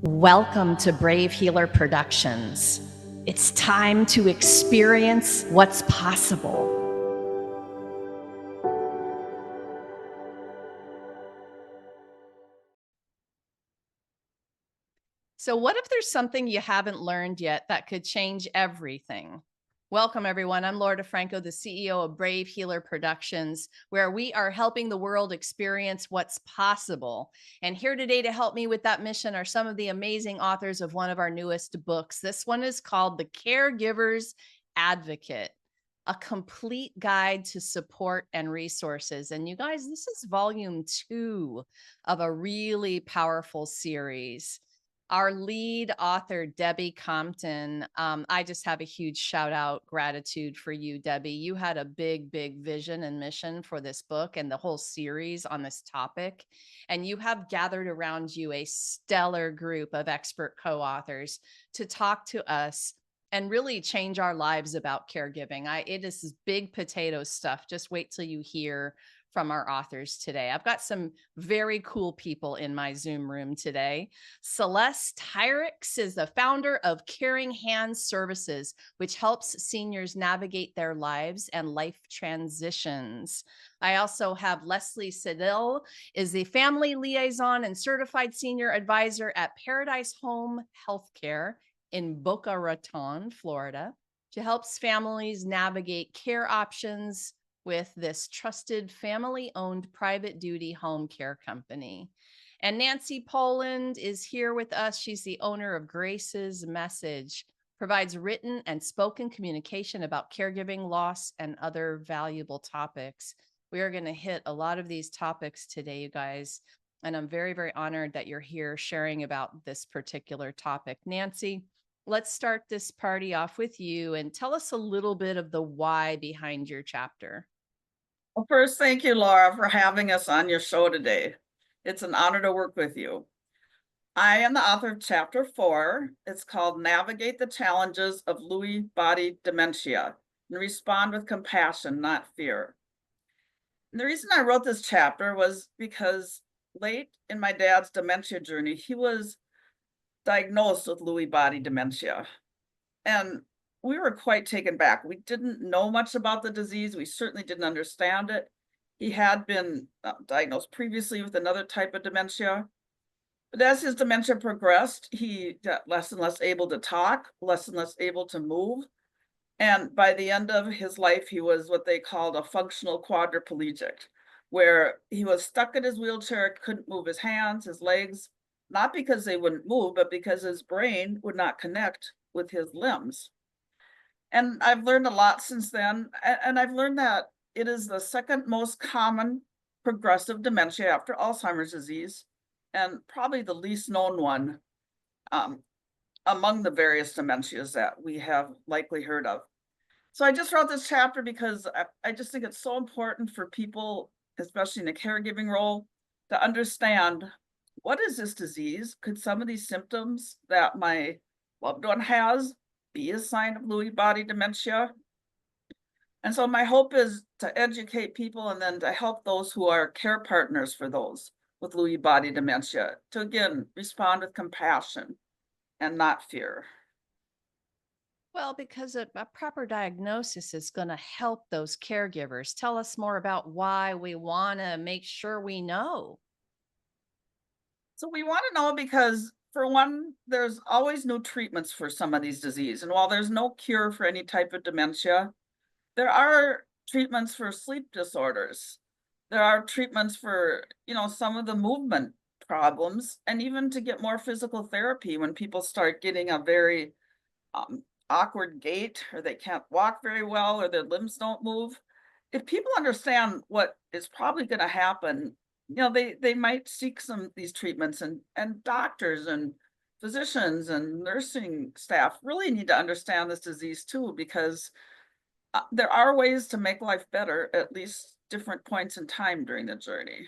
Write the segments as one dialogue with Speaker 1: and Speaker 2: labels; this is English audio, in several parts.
Speaker 1: Welcome to Brave Healer Productions. It's time to experience what's possible. So, what if there's something you haven't learned yet that could change everything? Welcome, everyone. I'm Laura DeFranco, the CEO of Brave Healer Productions, where we are helping the world experience what's possible. And here today to help me with that mission are some of the amazing authors of one of our newest books. This one is called The Caregivers Advocate, a complete guide to support and resources. And you guys, this is volume 2 of a really powerful series. Our lead author, Debbie Compton, I just have a huge shout out gratitude for you, Debbie. You had a big, big vision and mission for this book and the whole series on this topic. And you have gathered around you a stellar group of expert co authors to talk to us and really change our lives about caregiving. It is big potato stuff. Just wait till you hear from our authors today. I've got some very cool people in my Zoom room today. Celeste Tyrix is the founder of Caring Hands Services, which helps seniors navigate their lives and life transitions. I also have Leslie Sedille, is the family liaison and certified senior advisor at Paradise Home Healthcare in Boca Raton, Florida. She helps families navigate care options with this trusted family-owned private duty home care company. And Nancy Poland is here with us. She's the owner of Grace's Message, provides written and spoken communication about caregiving, loss, and other valuable topics. We are going to hit a lot of these topics today, you guys. And I'm very, very honored that you're here sharing about this particular topic. Nancy, let's start this party off with you and tell us a little bit of the why behind your chapter.
Speaker 2: Well, first, thank you, Laura, for having us on your show today. It's an honor to work with you. I am the author of Chapter 4. It's called Navigate the Challenges of Lewy Body Dementia and Respond with Compassion, Not Fear. And the reason I wrote this chapter was because late in my dad's dementia journey, he was diagnosed with Lewy body dementia. And we were quite taken back. We didn't know much about the disease. We certainly didn't understand it. He had been diagnosed previously with another type of dementia. But as his dementia progressed, he got less and less able to talk, less and less able to move. And by the end of his life, he was what they called a functional quadriplegic, where he was stuck in his wheelchair, couldn't move his hands, his legs, not because they wouldn't move, but because his brain would not connect with his limbs. And I've learned a lot since then. And I've learned that it is the second most common progressive dementia after Alzheimer's disease, and probably the least known one among the various dementias that we have likely heard of. So I just wrote this chapter because I just think it's so important for people, especially in a caregiving role, to understand, what is this disease? Could some of these symptoms that my loved one has be a sign of Lewy body dementia? And so my hope is to educate people and then to help those who are care partners for those with Lewy body dementia to, again, respond with compassion and not fear.
Speaker 1: Well, because a proper diagnosis is going to help those caregivers. Tell us more about why we want to make sure we know.
Speaker 2: So we want to know because, for one, there's always new treatments for some of these diseases. And while there's no cure for any type of dementia, there are treatments for sleep disorders. There are treatments for, some of the movement problems, and even to get more physical therapy when people start getting a very awkward gait, or they can't walk very well, or their limbs don't move. If people understand what is probably going to happen, they might seek some of these treatments, and doctors and physicians and nursing staff really need to understand this disease too, because there are ways to make life better at least different points in time during the journey.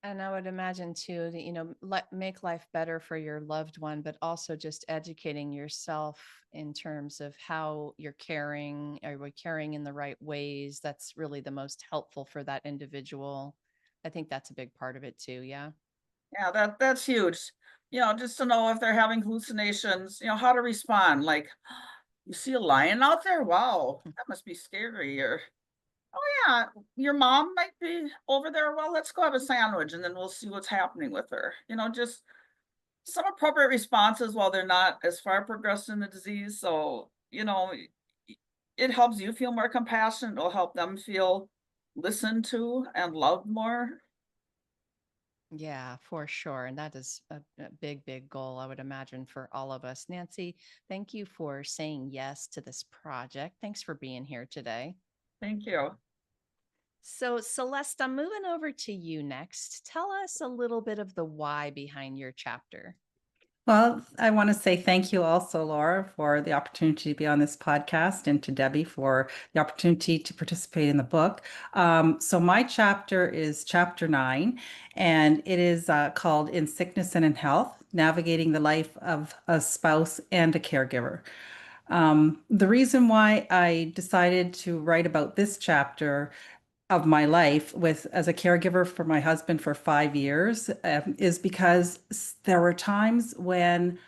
Speaker 1: And I would imagine too that, make life better for your loved one, but also just educating yourself in terms of how you're caring. Are we caring in the right ways? That's really the most helpful for that individual. I think that's a big part of it too. Yeah.
Speaker 2: Yeah, that's huge. just to know if they're having hallucinations, how to respond. Like, you see a lion out there? Wow, that must be scary. Or, oh yeah, your mom might be over there. Well, let's go have a sandwich and then we'll see what's happening with her. Just some appropriate responses while they're not as far progressed in the disease. So, it helps you feel more compassionate. It'll help them feel listened to and loved more.
Speaker 1: Yeah, for sure. And that is a big, big goal, I would imagine, for all of us. Nancy, thank you for saying yes to this project. Thanks for being here today.
Speaker 2: Thank you.
Speaker 1: So, Celeste, I'm moving over to you next. Tell us a little bit of the why behind your chapter.
Speaker 3: Well, I want to say thank you also, Laura, for the opportunity to be on this podcast, and to Debbie for the opportunity to participate in the book. So my chapter is chapter 9, and it is called In Sickness and in Health, Navigating the Life of a Spouse and a Caregiver. The reason why I decided to write about this chapter of my life with as a caregiver for my husband for 5 years is because there were times when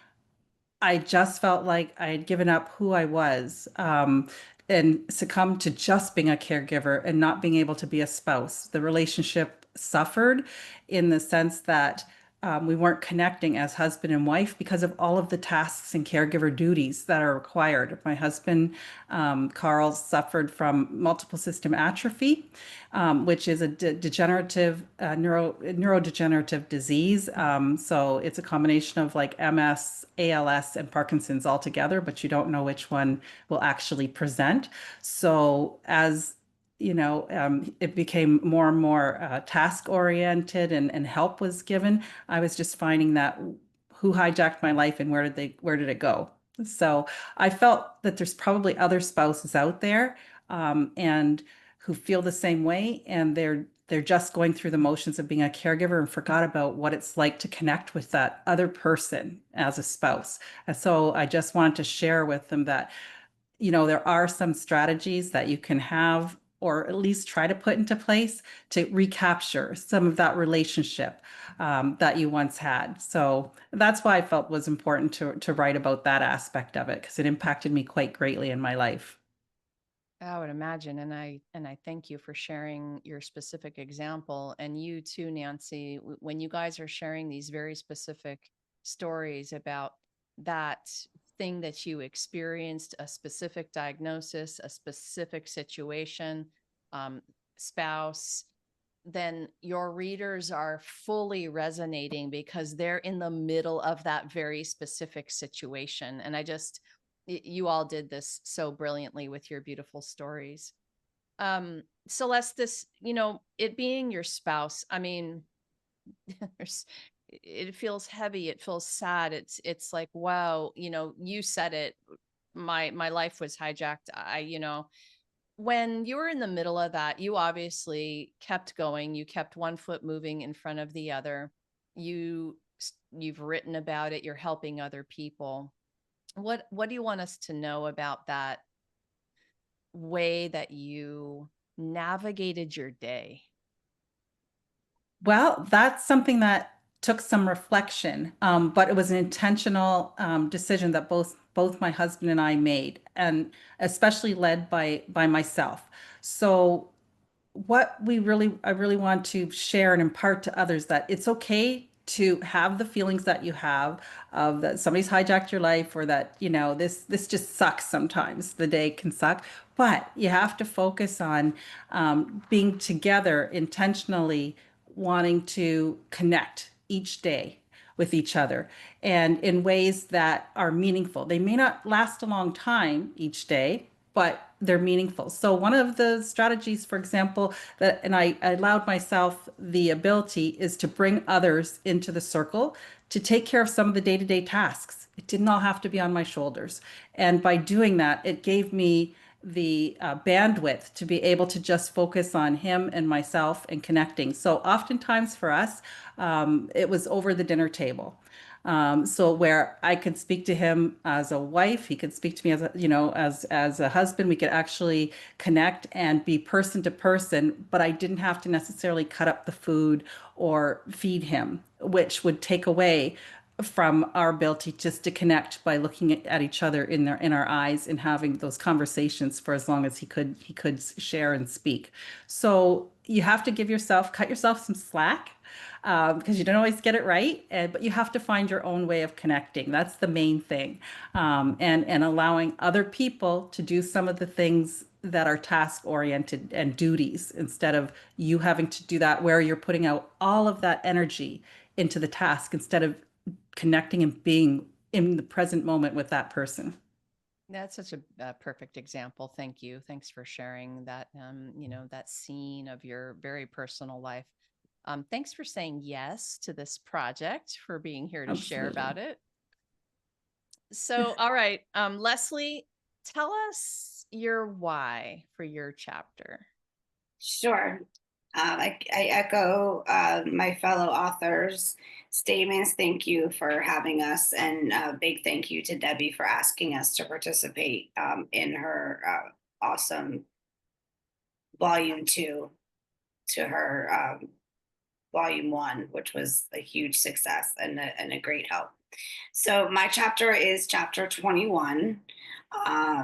Speaker 3: I just felt like I had given up who I was, and succumbed to just being a caregiver and not being able to be a spouse. The relationship suffered in the sense that we weren't connecting as husband and wife because of all of the tasks and caregiver duties that are required. My husband, Carl, suffered from multiple system atrophy, which is a degenerative neurodegenerative disease. So it's a combination of like MS, ALS, and Parkinson's all together, but you don't know which one will actually present. So as it became more and more task oriented, and help was given. I was just finding that who hijacked my life and where did it go? So I felt that there's probably other spouses out there, and who feel the same way, and they're just going through the motions of being a caregiver and forgot about what it's like to connect with that other person as a spouse. And so I just wanted to share with them that there are some strategies that you can have, or at least try to put into place to recapture some of that relationship that you once had. So that's why I felt was important to write about that aspect of it, because it impacted me quite greatly in my life.
Speaker 1: I would imagine, and I thank you for sharing your specific example, and you too, Nancy. When you guys are sharing these very specific stories about that thing that you experienced, a specific diagnosis, a specific situation, um, spouse, then your readers are fully resonating because they're in the middle of that very specific situation. And you all did this so brilliantly with your beautiful stories. Celeste, it being your spouse, I mean, there's, it feels heavy. It feels sad. It's like, wow, you said it. My life was hijacked. When you were in the middle of that, you obviously kept going. You kept one foot moving in front of the other. You've written about it. You're helping other people. What do you want us to know about that way that you navigated your day?
Speaker 3: Well, that's something that took some reflection, but it was an intentional decision that both my husband and I made, and especially led by myself. So what I really want to share and impart to others, that it's okay to have the feelings that you have of that somebody's hijacked your life, or that this just sucks. Sometimes the day can suck, but you have to focus on being together intentionally, wanting to connect each day with each other, and in ways that are meaningful. They may not last a long time each day, but they're meaningful. So one of the strategies, for example, and I allowed myself the ability, is to bring others into the circle to take care of some of the day-to-day tasks. It did not have to be on my shoulders. And by doing that, it gave me the bandwidth to be able to just focus on him and myself and connecting. So oftentimes for us, it was over the dinner table. So where I could speak to him as a wife, he could speak to me as as a husband. We could actually connect and be person to person, but I didn't have to necessarily cut up the food or feed him, which would take away from our ability just to connect by looking at each other in our eyes and having those conversations for as long as he could share and speak. So you have to cut yourself some slack, because you don't always get it right, but you have to find your own way of connecting. That's the main thing, and allowing other people to do some of the things that are task oriented and duties instead of you having to do that, where you're putting out all of that energy into the task instead of connecting and being in the present moment with that person.
Speaker 1: That's such a perfect example. Thank you. Thanks for sharing that, that scene of your very personal life. Thanks for saying yes to this project, for being here to share about
Speaker 3: Absolutely.
Speaker 1: it. So, all right, Leslie, tell us your why for your chapter.
Speaker 4: Sure. I echo my fellow authors' statements. Thank you for having us, and a big thank you to Debbie for asking us to participate in her awesome volume 2 to her volume 1, which was a huge success and a great help. So my chapter is chapter 21.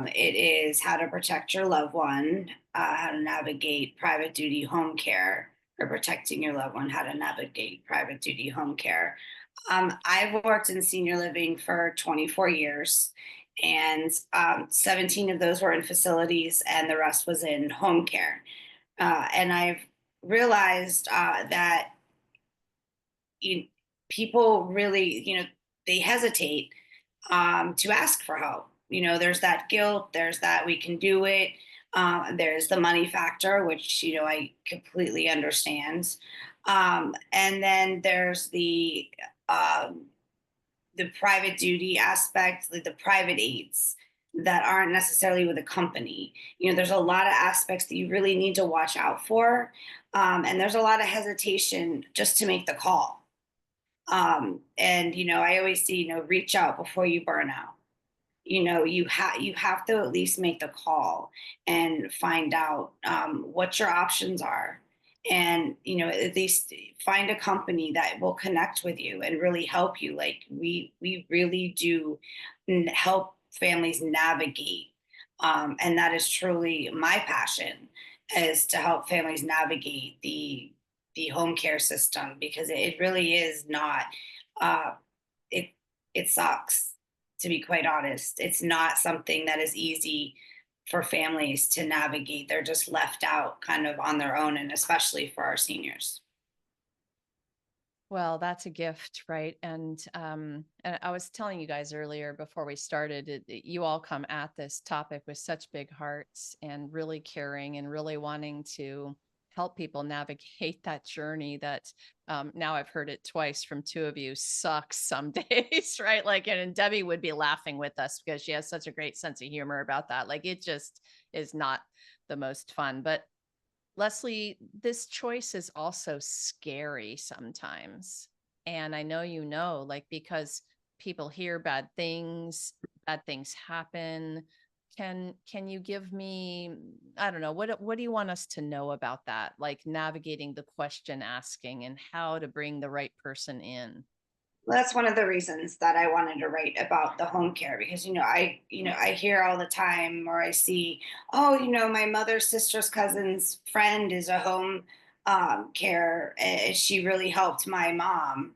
Speaker 4: It is how to protect your loved one, how to navigate private duty home care, or protecting your loved one, how to navigate private duty home care. I've worked in senior living for 24 years, and 17 of those were in facilities, and the rest was in home care. And I've realized that you, people really, they hesitate to ask for help. There's that guilt, there's that we can do it. There's the money factor, which, I completely understand. And then there's the private duty aspect, like the private aids that aren't necessarily with a company. There's a lot of aspects that you really need to watch out for. And there's a lot of hesitation just to make the call. And I always see, reach out before you burn out. You have to at least make the call and find out what your options are, and at least find a company that will connect with you and really help you. Like we really do help families navigate, and that is truly my passion, is to help families navigate the home care system, because it really is not it it sucks, to be quite honest. It's not something that is easy for families to navigate. They're just left out kind of on their own, and especially for our seniors.
Speaker 1: Well, that's a gift, right? And I was telling you guys earlier before we started, you all come at this topic with such big hearts and really caring and really wanting to help people navigate that journey that, now I've heard it twice from two of you, sucks some days, right? Like, and Debbie would be laughing with us because she has such a great sense of humor about that. Like, it just is not the most fun. But Leslie, this choice is also scary sometimes. And I know, like, because people hear bad things happen. Can you give me, I don't know, what do you want us to know about that? Like navigating the question asking and how to bring the right person in.
Speaker 4: Well, that's one of the reasons that I wanted to write about the home care, because I hear all the time, or I see, oh, my mother's sister's cousin's friend is a home care, and she really helped my mom.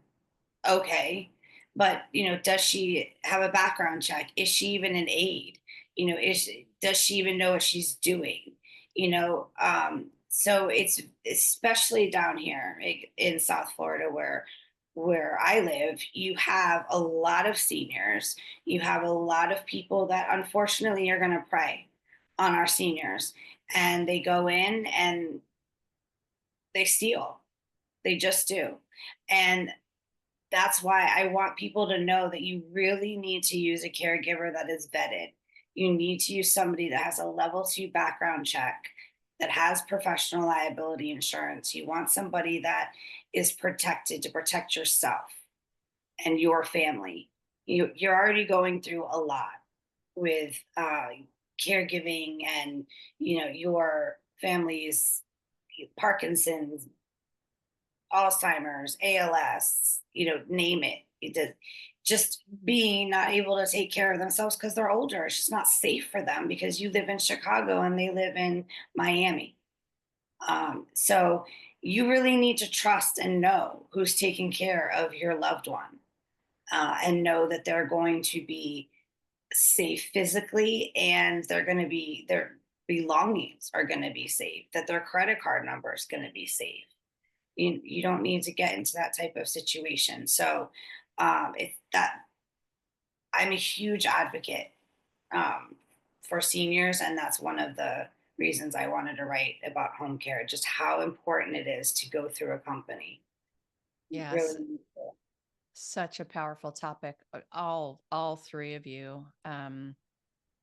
Speaker 4: Okay, but does she have a background check? Is she even an aide? Does she even know what she's doing? So it's especially down here, like, in South Florida, where I live, you have a lot of seniors. You have a lot of people that unfortunately are going to prey on our seniors, and they go in and they steal. They just do. And that's why I want people to know that you really need to use a caregiver that is vetted. You need to use somebody that has a level 2 background check, that has professional liability insurance. You want somebody that is protected to protect yourself and your family. You're already going through a lot with caregiving, and your family's Parkinson's, Alzheimer's, ALS, name it. Just being not able to take care of themselves because they're older. It's just not safe for them because you live in Chicago and they live in Miami. So you really need to trust and know who's taking care of your loved one, and know that they're going to be safe physically, and their belongings are going to be safe, that their credit card number is going to be safe. You don't need to get into that type of situation. So it's that I'm a huge advocate for seniors, and that's one of the reasons I wanted to write about home care, just how important it is to go through a company.
Speaker 1: Yes. Such a powerful topic. All three of you.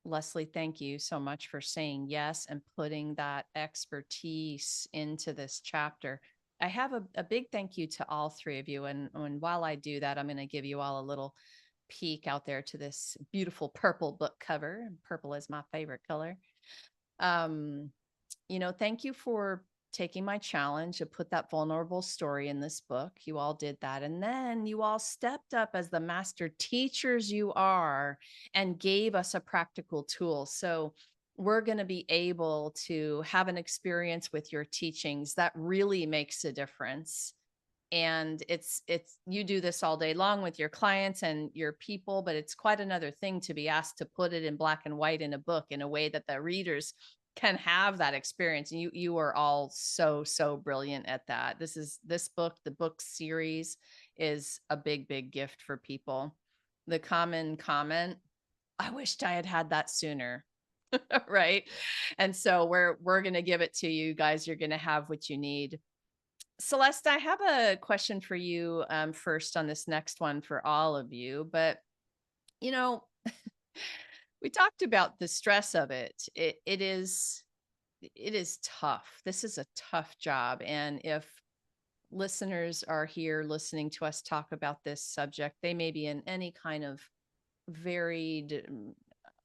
Speaker 1: Leslie, thank you so much for saying yes and putting that expertise into this chapter. I have a big thank you to all three of you. And while I do that, I'm going to give you all a little peek out there to this beautiful purple book cover. Purple is my favorite color. Thank you for taking my challenge to put that vulnerable story in this book. You all did that. And then you all stepped up as the master teachers you are and gave us a practical tool. So we're going to be able to have an experience with your teachings that really makes a difference. And it's you do this all day long with your clients and your people, but it's quite another thing to be asked to put it in black and white in a book in a way that the readers can have that experience. And you are all so brilliant at that. This book, the book series, is a big gift for people. The common comment, I wished I had that sooner. Right. And so we're going to give it to you guys. You're going to have what you need. Celeste, I have a question for you first on this next one for all of you, but we talked about the stress of it. It is tough. This is a tough job. And if listeners are here listening to us talk about this subject, they may be in any kind of varied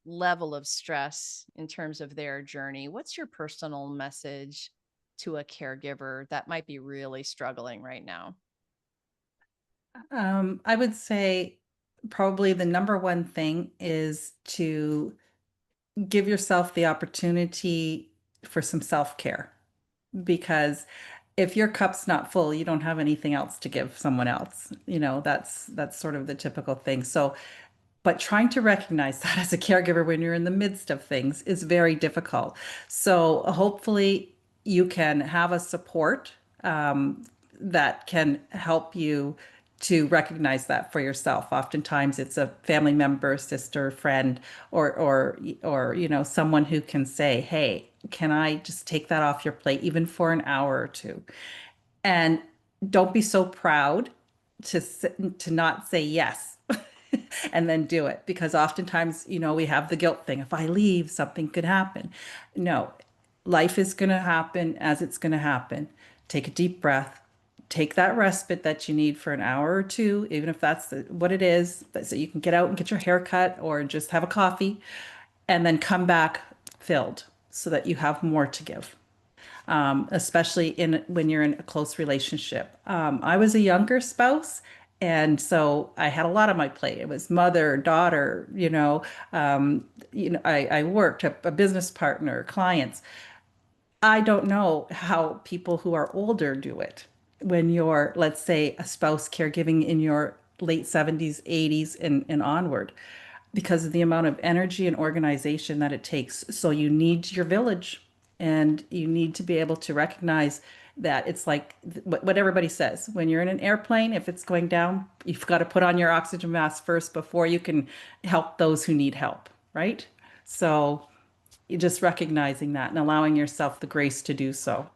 Speaker 1: level of stress in terms of their journey. What's your personal message to a caregiver that might be really struggling right now?
Speaker 3: I would say probably the number one thing is to give yourself the opportunity for some self-care, because if your cup's not full, you don't have anything else to give someone else. That's sort of the typical thing. So, but trying to recognize that as a caregiver when you're in the midst of things is very difficult. So hopefully you can have a support that can help you to recognize that for yourself. Oftentimes it's a family member, sister, friend, or someone who can say, "Hey, can I just take that off your plate even for an hour or two?" And don't be so proud to not say yes and then do it, because oftentimes, we have the guilt thing. If I leave, something could happen. No, life is going to happen as it's going to happen. Take a deep breath. Take that respite that you need for an hour or two, even if that's what it is, so you can get out and get your hair cut or just have a coffee, and then come back filled so that you have more to give. Especially when you're in a close relationship. I was a younger spouse, and so I had a lot on my plate. It was mother, daughter, I worked, a business partner, clients. I don't know how people who are older do it when you're, let's say, a spouse caregiving in your late 70s, 80s, and onward, because of the amount of energy and organization that it takes. So you need your village, and you need to be able to recognize that it's like what everybody says. When you're in an airplane, if it's going down, you've got to put on your oxygen mask first before you can help those who need help, right? So you're just recognizing that and allowing yourself the grace to do so.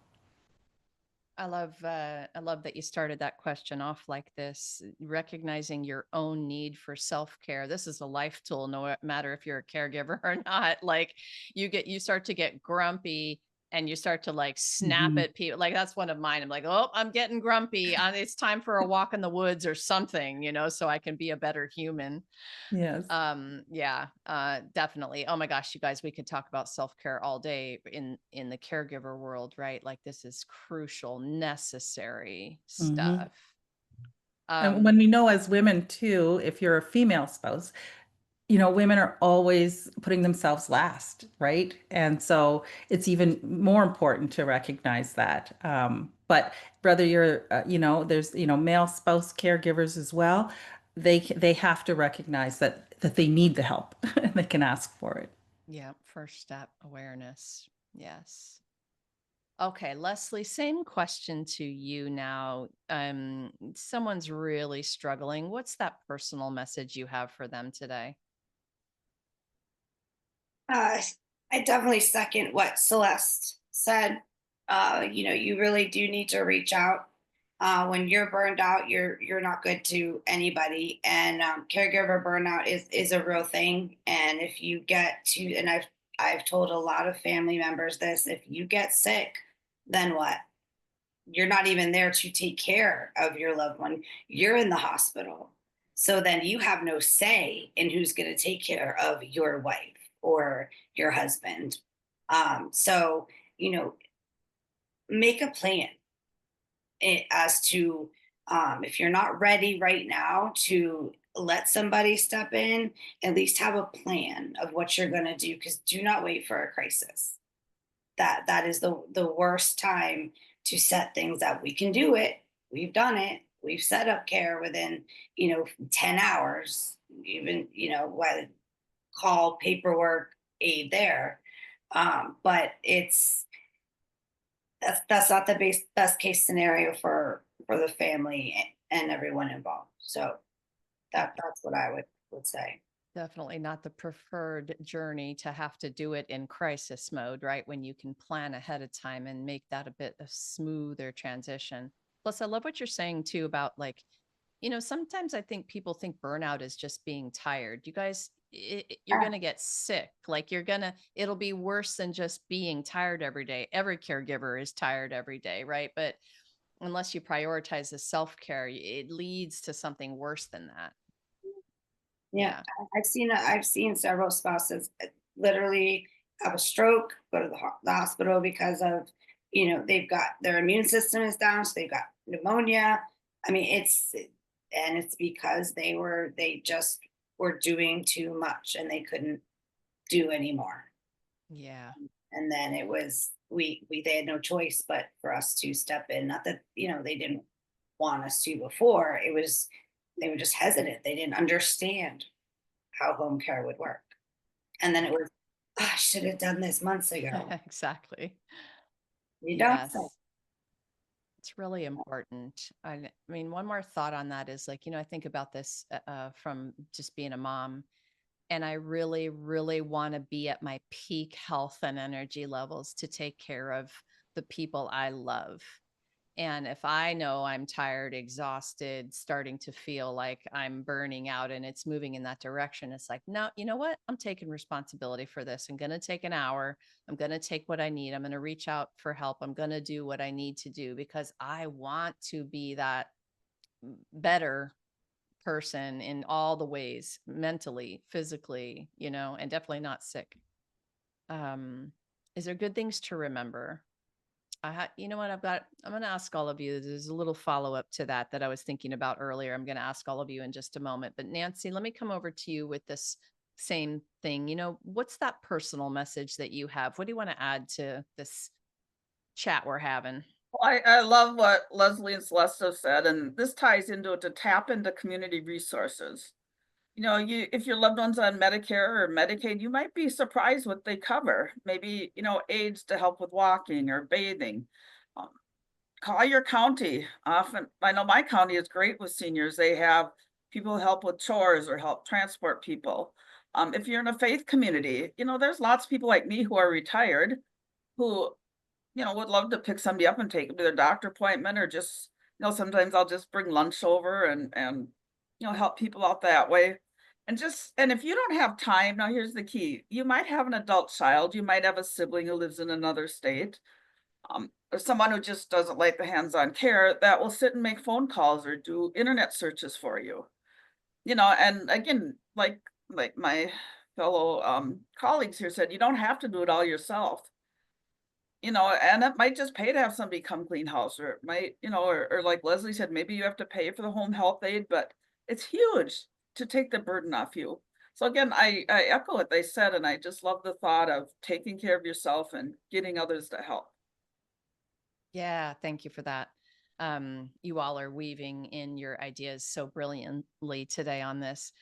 Speaker 1: I love that you started that question off like this, recognizing your own need for self-care. This is a life tool, no matter if you're a caregiver or not. Like you start to get grumpy and you start to like snap
Speaker 3: Mhm.
Speaker 1: at people. Like that's one of mine. I'm like, oh, I'm getting grumpy. It's time for a walk in the woods or something, so I can be a better human.
Speaker 3: Yes.
Speaker 1: Yeah, definitely. Oh my gosh, you guys, we could talk about self-care all day in the caregiver world, right? Like this is crucial, necessary
Speaker 3: Mhm.
Speaker 1: stuff.
Speaker 3: And when we know as women too, if you're a female spouse, women are always putting themselves last, right? And so it's even more important to recognize that. But whether you're, there's, male spouse caregivers as well, they have to recognize that they need the help and they can ask for it.
Speaker 1: Yeah, first step, awareness. Yes. Okay, Leslie, same question to you now. Someone's really struggling. What's that personal message you have for them today?
Speaker 4: I definitely second what Celeste said. You really do need to reach out. When you're burned out, you're not good to anybody, and caregiver burnout is a real thing. And if you get to, and I've told a lot of family members this, if you get sick, then what? You're not even there to take care of your loved one. You're in the hospital. So then you have no say in who's going to take care of your wife or your husband. So, you know, make a plan as to if you're not ready right now to let somebody step in, at least have a plan of what you're going to do, because do not wait for a crisis. That is the worst time to set things up. We can do it. We've done it. We've set up care within 10 hours, even what call paperwork aid there. But that's not the best case scenario for the family and everyone involved. So that's what I would say.
Speaker 1: Definitely not the preferred journey to have to do it in crisis mode, right? When you can plan ahead of time and make that a bit of smoother transition. Plus, I love what you're saying too about like, sometimes I think people think burnout is just being tired. You guys, you're going to get sick. Like it'll be worse than just being tired every day. Every caregiver is tired every day, right? But unless you prioritize the self-care, it leads to something worse than that.
Speaker 4: Yeah,
Speaker 1: Yeah.
Speaker 4: I've seen several spouses literally have a stroke, go to the hospital because of they've got their immune system is down, so they've got pneumonia. I mean, it's because they just were doing too much and they couldn't do anymore.
Speaker 1: Yeah.
Speaker 4: And then it was they had no choice but for us to step in. Not that they didn't want us to before. It was they were just hesitant. They didn't understand how home care would work. And then it was, "Oh, I should have done this months ago."
Speaker 1: Exactly.
Speaker 4: You don't
Speaker 1: Yes.
Speaker 4: say.
Speaker 1: It's really important. I mean, one more thought on that is like, I think about this from just being a mom, and I really, really want to be at my peak health and energy levels to take care of the people I love. And if I know I'm tired, exhausted, starting to feel like I'm burning out and it's moving in that direction, it's like, no, you know what? I'm taking responsibility for this. I'm going to take an hour. I'm going to take what I need. I'm going to reach out for help. I'm going to do what I need to do because I want to be that better person in all the ways, mentally, physically, and definitely not sick. Um, is there good things to remember? You know what I'm going to ask all of you. There's a little follow up to that I was thinking about earlier. I'm going to ask all of you in just a moment. But Nancy, let me come over to you with this same thing. What's that personal message that you have? What do you want to add to this chat we're having?
Speaker 2: Well, I love what Leslie and Celeste have said, and this ties into it to tap into community resources. If your loved one's on Medicare or Medicaid, you might be surprised what they cover. Maybe, aids to help with walking or bathing. Um, Call your county. Often, I know my county is great with seniors. They have people help with chores or help transport people. If you're in a faith community, there's lots of people like me who are retired who, would love to pick somebody up and take them to their doctor appointment, or just, sometimes I'll just bring lunch over and help people out that way. And if you don't have time, now here's the key. You might have an adult child, you might have a sibling who lives in another state. Or someone who just doesn't like the hands-on care that will sit and make phone calls or do internet searches for you. And again, like my fellow colleagues here said, you don't have to do it all yourself. And it might just pay to have somebody come clean house, or it might, or like Leslie said, maybe you have to pay for the home health aide, but it's huge to take the burden off you. So again, I echo what they said, and I just love the thought of taking care of yourself and getting others to help.
Speaker 1: Yeah, thank you for that. You all are weaving in your ideas so brilliantly today on this.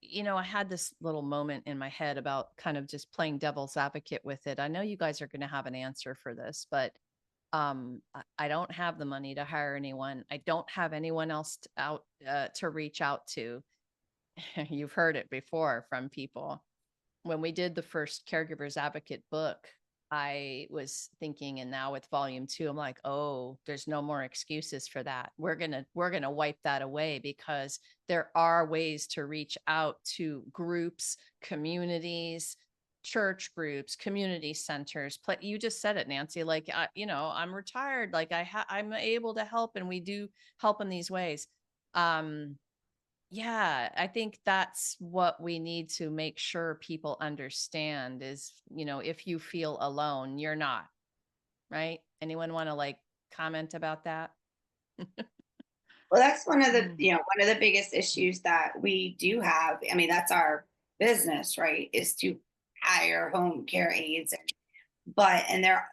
Speaker 1: I had this little moment in my head about kind of just playing devil's advocate with it. I know you guys are going to have an answer for this, but I don't have the money to hire anyone. I don't have anyone else to reach out to. You've heard it before from people. When we did the first Caregivers Advocate book, I was thinking, and now with volume 2, I'm like, oh, there's no more excuses for that. We're gonna wipe that away, because there are ways to reach out to groups, communities, church groups, community centers. You just said it, Nancy. Like, I'm retired. Like, I'm able to help, and we do help in these ways. Yeah, I think that's what we need to make sure people understand is, if you feel alone, you're not, right? Anyone want to comment about that?
Speaker 4: Well, that's one of the,
Speaker 1: Mm.
Speaker 4: one of the biggest issues that we do have. I mean, that's our business, right? Is to hire home care aides. And there,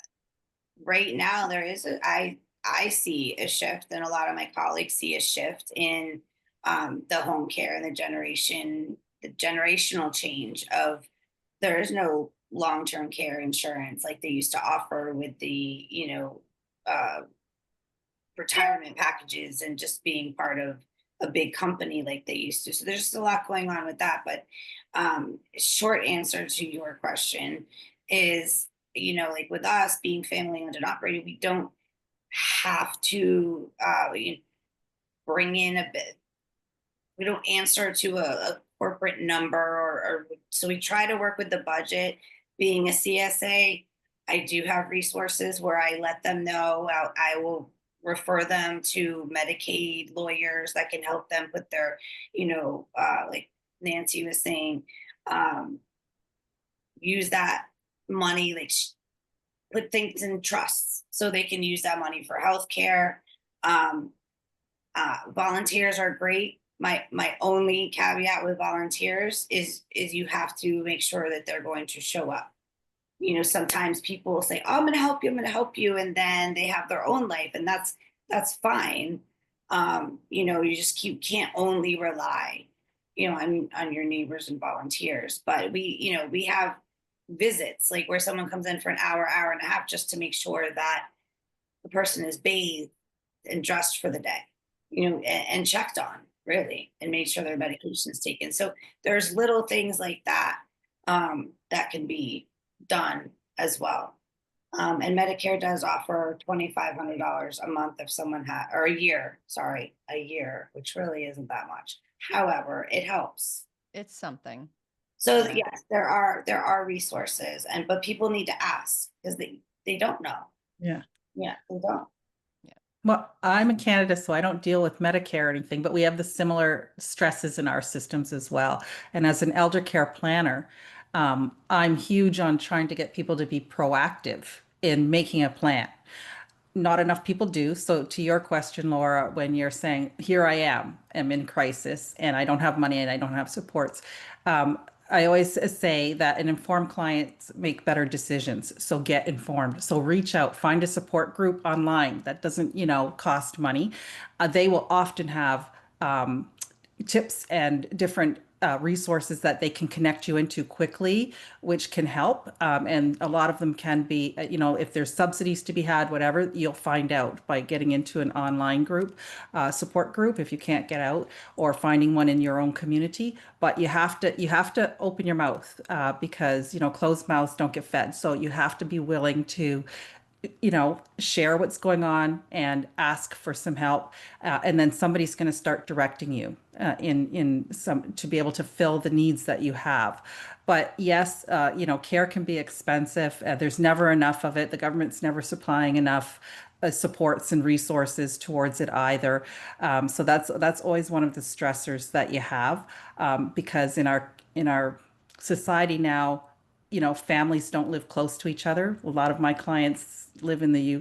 Speaker 4: right now, I see a shift, and a lot of my colleagues see a shift in the home care and the generational change of, there is no long-term care insurance like they used to offer with the, uh, retirement packages and just being part of a big company like they used to. So there's just a lot going on with that. But short answer to your question is, like with us being family owned and operated, we don't have to bring in a bit. We don't answer to a corporate number, or so we try to work with the budget. Being a CSA, I do have resources where I let them know. I will refer them to Medicaid lawyers that can help them put their, like Nancy was saying, use that money, like put things in trusts so they can use that money for healthcare. Volunteers are great. My only caveat with volunteers is you have to make sure that they're going to show up. Sometimes people will say, oh, I'm going to help you, I'm going to help you, and then they have their own life, and that's fine. You can't only rely, on your neighbors and volunteers. But we have visits, like where someone comes in for an hour and a half, just to make sure that the person is bathed and dressed for the day, and checked on, really, and made sure their medication is taken. So there's little things like that that can be done as well. And Medicare does offer $2,500 a month if someone or a year, which really isn't that much. However, it helps.
Speaker 1: It's something.
Speaker 4: So
Speaker 1: Yeah.
Speaker 4: yes, there are resources, but people need to ask, because they don't know.
Speaker 3: Yeah.
Speaker 4: Yeah, they don't.
Speaker 3: Well, I'm a Canada, so I don't deal with Medicare or anything, but we have the similar stresses in our systems as well. And as an elder care planner, I'm huge on trying to get people to be proactive in making a plan. Not enough people do. So to your question, Laura, when you're saying, here I am, I'm in crisis and I don't have money and I don't have supports, I always say that an informed clients make better decisions. So get informed. So reach out, find a support group online that doesn't, cost money. They will often have tips and different resources that they can connect you into quickly, which can help. And a lot of them can be, if there's subsidies to be had, whatever, you'll find out by getting into an online group, support group, if you can't get out, or finding one in your own community. But you have to open your mouth because, closed mouths don't get fed. So you have to be willing to share what's going on and ask for some help, and then somebody's going to start directing you in some to be able to fill the needs that you have. But yes, care can be expensive. There's never enough of it. The government's never supplying enough supports and resources towards it either. So that's always one of the stressors that you have, because in our society now, families don't live close to each other. A lot of my clients live in the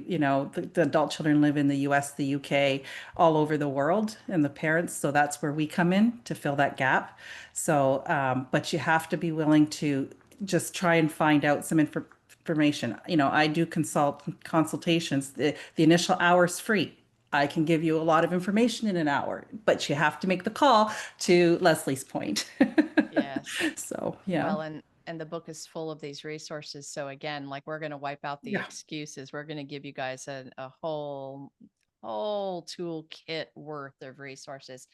Speaker 3: adult children live in the US, the UK, all over the world, and the parents. So that's where we come in to fill that gap. So, but you have to be willing to just try and find out some information. I do consultations. The initial hour is free. I can give you a lot of information in an hour, but you have to make the call, to Leslie's point.
Speaker 1: Yes.
Speaker 3: So, yeah.
Speaker 1: Well, and the book is full of these resources. So again, like, we're going to wipe out the
Speaker 3: Yeah.
Speaker 1: excuses. We're going to give you guys a whole toolkit worth of resources.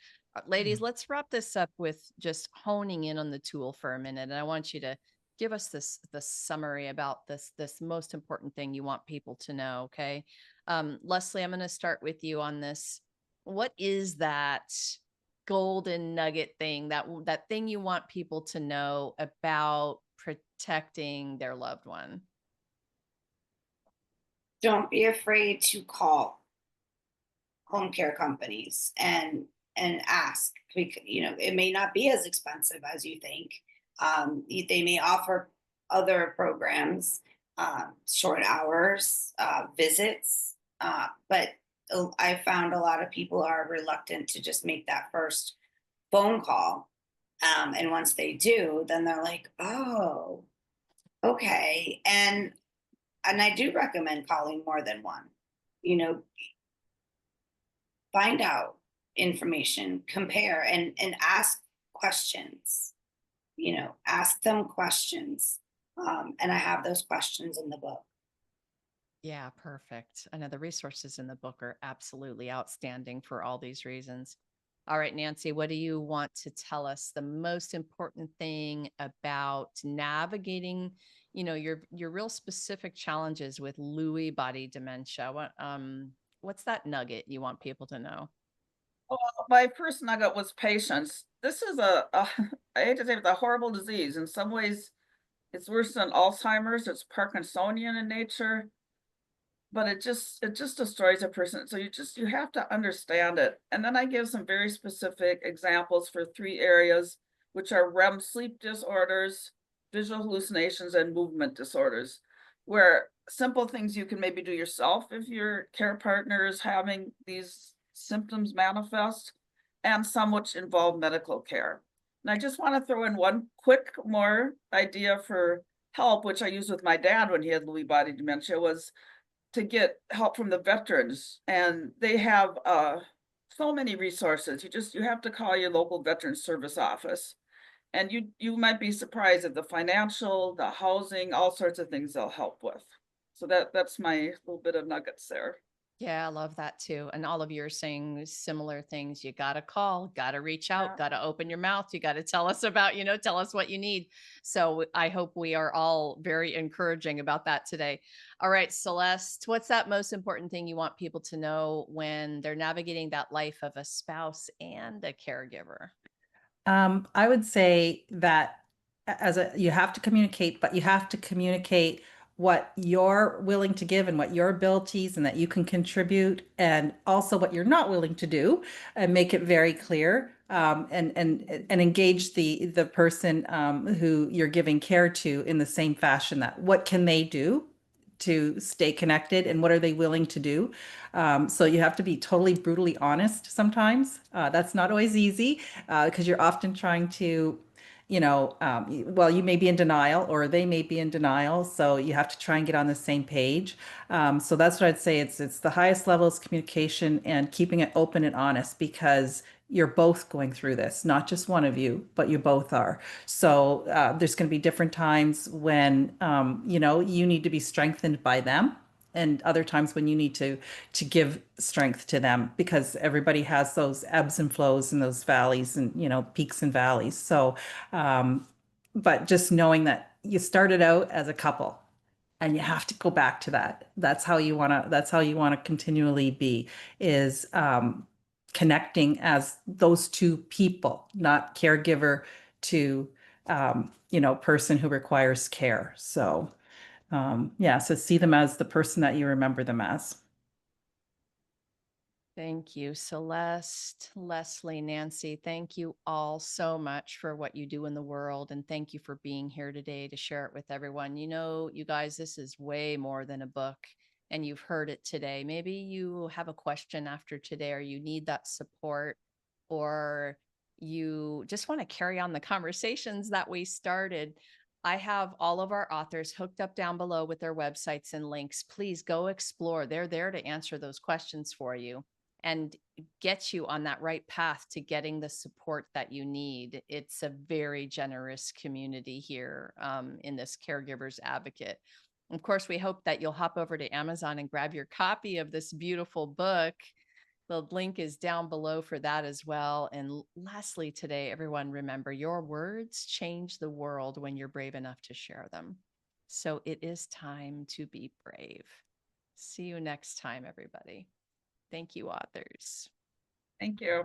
Speaker 1: Ladies, let's wrap this up with just honing in on the tool for a minute. And I want you to give us the summary about this most important thing you want people to know. Okay. Leslie, I'm going to start with you on this. What is that golden nugget thing, that thing you want people to know about protecting their loved one?
Speaker 4: Don't be afraid to call home care companies and ask. It may not be as expensive as you think. They may offer other programs, short hours, visits, but I found a lot of people are reluctant to just make that first phone call. And once they do, then they're like, oh, okay. And I do recommend calling more than one. Find out information, compare, and ask questions. Ask them questions. And I have those questions in the book.
Speaker 1: Yeah, perfect. I know the resources in the book are absolutely outstanding for all these reasons. All right, Nancy, what do you want to tell us the most important thing about navigating, your real specific challenges with Lewy body dementia? What's that nugget you want people to know?
Speaker 2: Well, my first nugget was patience. This is I hate to say it's a horrible disease. In some ways, it's worse than Alzheimer's. It's Parkinsonian in nature, but it just destroys a person. So you have to understand it. And then I give some very specific examples for 3 areas, which are REM sleep disorders, visual hallucinations, and movement disorders, where simple things you can maybe do yourself if your care partner is having these symptoms manifest, and some which involve medical care. And I just want to throw in one quick more idea for help, which I used with my dad when he had Lewy body dementia, was to get help from the veterans. And they have so many resources. You have to call your local veterans service office. And you might be surprised at the financial, the housing, all sorts of things they'll help with. So that's my little bit of nuggets there.
Speaker 1: Yeah, I love that too. And all of you are saying similar things. You got to call, got to reach out,
Speaker 2: Yeah.
Speaker 1: got to open your mouth. You got to tell us about, tell us what you need. So I hope we are all very encouraging about that today. All right, Celeste, what's that most important thing you want people to know when they're navigating that life of a spouse and a caregiver?
Speaker 3: I would say that you have to communicate, but you have to communicate what you're willing to give and what your abilities and that you can contribute, and also what you're not willing to do, and make it very clear. And engage the person who you're giving care to in the same fashion. That what can they do to stay connected, and what are they willing to do? So you have to be totally brutally honest sometimes. That's not always easy, because you're often trying to, well, you may be in denial or they may be in denial. So you have to try and get on the same page. So that's what I'd say. It's the highest levels of communication and keeping it open and honest, because you're both going through this, not just one of you, but you both are. So there's going to be different times when, you need to be strengthened by them, and other times when you need to give strength to them, because everybody has those ebbs and flows and those valleys and peaks and valleys. So but just knowing that you started out as a couple, And you have to go back to that. That's how you want to continually be, is connecting as those two people, not caregiver to person who requires care. So yeah, so see them as the person that you remember them as.
Speaker 1: Thank you, Celeste, Leslie, Nancy. Thank you all so much for what you do in the world. And thank you for being here today to share it with everyone. You know, you guys, this is way more than a book, and you've heard it today. Maybe you have a question after today, or you need that support, or you just want to carry on the conversations that we started. I have all of our authors hooked up down below with their websites and links. Please go explore. They're there to answer those questions for you and get you on that right path to getting the support that you need. It's a very generous community here in this Caregivers Advocate. Of course, we hope that you'll hop over to Amazon and grab your copy of this beautiful book. The link is down below for that as well. And lastly, today, everyone, remember, your words change the world when you're brave enough to share them. So it is time to be brave. See you next time, everybody. Thank you, authors.
Speaker 2: Thank you.